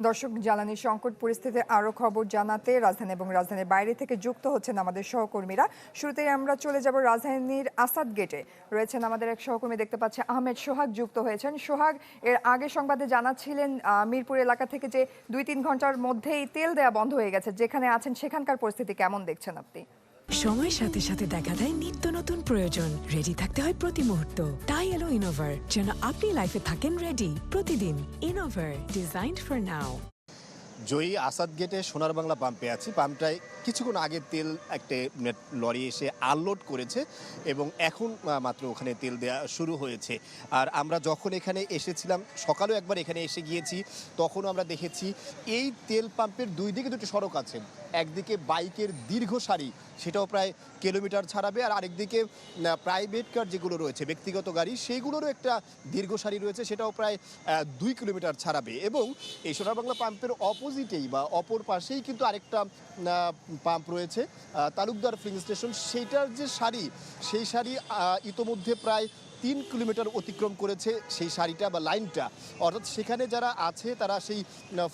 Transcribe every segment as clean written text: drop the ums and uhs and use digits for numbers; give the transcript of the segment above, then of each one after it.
দর্শক, জ্বালানি সংকট পরিস্থিতির আরো খবর জানাতে রাজধানী এবং রাজধানীর বাইরে থেকে যুক্ত হচ্ছেন আমাদের সহকর্মীরা। শুরুতেই আমরা চলে যাব রাজধানীর আসাদ গেটে। রয়েছেন আমাদের এক সহকর্মী, দেখতে পাচ্ছে আহমেদ সোহাগ যুক্ত হয়েছেন। সোহাগ, এর আগে সংবাদে জানাচ্ছিলেন মিরপুর এলাকা থেকে যে 2-3 ঘন্টার মধ্যেই তেল দেয়া বন্ধ হয়ে গেছে। যেখানে আছেন সেখানকার পরিস্থিতি কেমন দেখছেন আপনি? সময়ের সাথে সাথে দেখা দেয় নিত্য নতুন প্রয়োজন। রেডি থাকতে হয় প্রতি মুহূর্ত। তাই এলো ইনোভার, যেন আপনি লাইফে থাকেন রেডি প্রতিদিন। ইনোভার, ডিজাইনড ফর নাও। জয়ী আসাদ গেটে সোনার বাংলা পাম্পে আছি। পাম্পটায় কিছুক্ষণ আগে তেল একটা লরি এসে আনলোড করেছে এবং এখন মাত্র ওখানে তেল দেওয়া শুরু হয়েছে। আর আমরা যখন এখানে এসেছিলাম, সকালেও একবার এখানে এসে গিয়েছি, তখনও আমরা দেখেছি এই তেল পাম্পের দুই দিকে দুটি সড়ক আছে। একদিকে বাইকের দীর্ঘ সারি, সেটাও প্রায় কিলোমিটার ছাড়াবে, আর আরেকদিকে প্রাইভেট কার যেগুলো রয়েছে, ব্যক্তিগত গাড়ি, সেইগুলোরও একটা দীর্ঘ সারি রয়েছে, সেটাও প্রায় 2 কিলোমিটার ছাড়াবে। এবং এই সোনার বাংলা পাম্পের অপোজিটেই বা অপর পাশেই কিন্তু আরেকটা পাম্প রয়েছে, তালুকদার ফিলিং স্টেশন। সেইটার যে সারি, সেই সারি ইতোমধ্যে প্রায় 3 কিলোমিটার অতিক্রম করেছে সেই সারিটা বা লাইনটা। অর্থাৎ সেখানে যারা আছে তারা সেই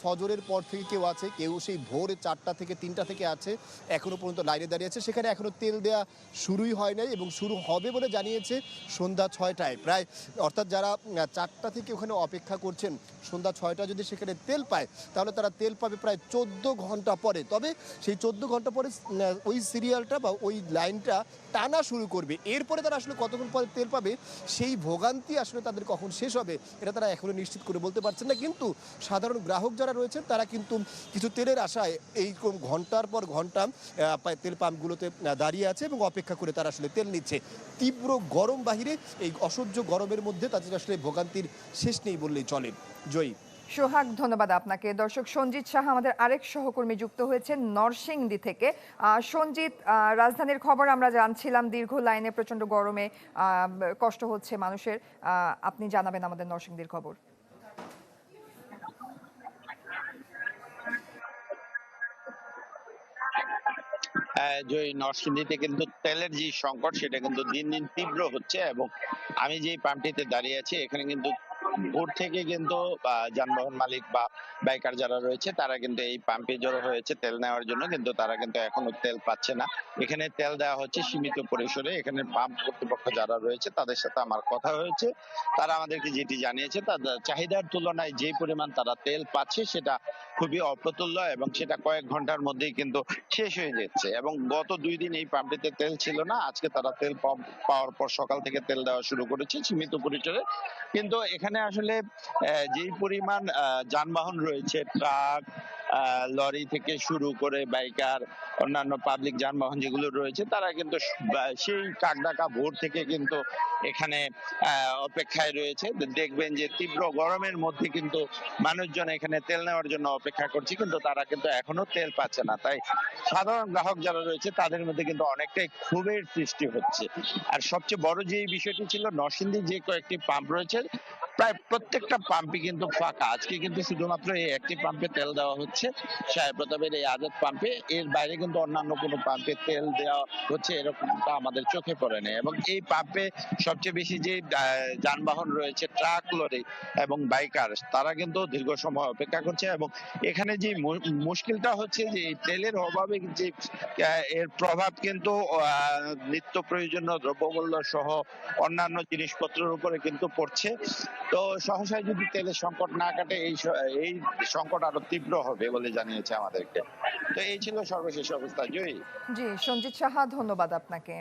ফজরের পর থেকে কেউ আছে, কেউ সেই ভোর 4টা থেকে 3টা থেকে আছে, এখনও পর্যন্ত লাইনে দাঁড়িয়ে আছে। সেখানে এখনও তেল দেওয়া শুরুই হয় নাই এবং শুরু হবে বলে জানিয়েছে সন্ধ্যা 6টায় প্রায়। অর্থাৎ যারা 4টা থেকে ওখানে অপেক্ষা করছেন, সন্ধ্যা 6টা যদি সেখানে তেল পায়, তাহলে তারা তেল পাবে প্রায় 14 ঘন্টা পরে। তবে সেই 14 ঘন্টা পরে ওই সিরিয়ালটা বা ওই লাইনটা টানা শুরু করবে। এরপরে তারা আসলে কতক্ষণ পরে তেল পাবে, সেই ভোগান্তি আসলে তাদের কখন শেষ হবে, এটা তারা এখনো নিশ্চিত করে বলতে পারছেন না। কিন্তু সাধারণ গ্রাহক যারা রয়েছেন, তারা কিন্তু কিছু তেলের আশায় এই ঘন্টার পর ঘন্টা তেল পাম্পগুলোতে দাঁড়িয়ে আছে এবং অপেক্ষা করে তারা আসলে তেল নিচ্ছে। তীব্র গরম বাহিরে, এই অসহ্য গরমের মধ্যে তাদের আসলে ভোগান্তির শেষ নেই বললেই চলে। জয়ী। সোহাগ, ধন্যবাদ আপনাকে। দর্শক, সঞ্জিত সাহা আমাদের আরেক সহকর্মী যুক্ত হয়েছেন নরসিংদী থেকে। সঞ্জিত, রাজধানীর খবর আমরা জানছিলাম, দীর্ঘ লাইনে প্রচন্ড গরমে কষ্ট হচ্ছে মানুষের। আপনি জানাবেন আমাদের নরসিংদীর খবর। যে নরসিংদীতে কিন্তু তেলের যে সংকট, সেটা কিন্তু দিন দিন তীব্র হচ্ছে। এবং আমি যে পাম্পটিতে দাঁড়িয়ে আছি, এখানে কিন্তু ভোর থেকে কিন্তু যানবাহন মালিক বা বাইকার যারা রয়েছে, তারা কিন্তু এই পাম্পে জড়ো হয়েছে তেল নেওয়ার জন্য। কিন্তু তারা কিন্তু এখনো তেল পাচ্ছে না। এখানে তেল দেওয়া হচ্ছে সীমিত পরিসরে। এখানে পাম্প কর্তৃপক্ষ যারা রয়েছে, তাদের সাথে আমার কথা হয়েছে। তারা আমাদেরকে যেটি জানিয়েছে, তাদের চাহিদার তুলনায় যে পরিমাণ তারা তেল পাচ্ছে, সেটা খুবই অপ্রতুল্য এবং সেটা কয়েক ঘন্টার মধ্যেই কিন্তু শেষ হয়ে যাচ্ছে। এবং গত 2 দিন এই পাম্পটিতে তেল ছিল না। আজকে তারা তেল পাওয়ার পর সকাল থেকে তেল দেওয়া শুরু করেছে সীমিত পরিসরে। কিন্তু এখানে আসলে যেই পরিমাণ যানবাহন রয়েছে, ট্রাক, লরি থেকে শুরু করে বাইকার, অন্যান্য পাবলিক যানবাহন যেগুলো রয়েছে, তারা কিন্তু সেই টাকডাকা ভোর থেকে কিন্তু এখানে অপেক্ষায় রয়েছে। দেখবেন যে তীব্র গরমের মধ্যে কিন্তু মানুষজন এখানে তেল নেওয়ার জন্য অপেক্ষা করছে, কিন্তু তারা কিন্তু এখনো তেল পাচ্ছে না। তাই সাধারণ গ্রাহক যারা রয়েছে, তাদের মধ্যে কিন্তু অনেকটাই ক্ষোভের সৃষ্টি হচ্ছে। আর সবচেয়ে বড় যে বিষয়টি ছিল, নরসিংদীর যে কয়েকটি পাম্প রয়েছে, প্রায় প্রত্যেকটা পাম্পই কিন্তু ফাঁকা। আজকে কিন্তু শুধুমাত্র এই একটি পাম্পে তেল দেওয়া হচ্ছে, সাহেব প্রতাপের এই আজাদ পাম্পে। এর বাইরে কিন্তু অন্যান্য কোনো পাম্পে তেল দেওয়া হচ্ছে এরকমটা আমাদের চোখে পড়ে না। এবং এই পাম্পে সবচেয়ে বেশি যে যানবাহন রয়েছে, ট্রাক, লরি এবং বাইকার, তারা কিন্তু দীর্ঘ সময় অপেক্ষা করছে। এবং এখানে যে মুশকিলটা হচ্ছে যে তেলের অভাবে যে এর প্রভাব কিন্তু নিত্য প্রয়োজনীয় দ্রব্যমূল্য সহ অন্যান্য জিনিসপত্রের উপরে কিন্তু পড়ছে। তো সহসায় যদি তেলের সংকট না কাটে, এই সংকট আরো তীব্র হবে বলে জানিয়েছে আমাদেরকে। তো এই ছিল সর্বশেষ অবস্থা। জয়ী। জি, সঞ্জিত সাহা, ধন্যবাদ আপনাকে।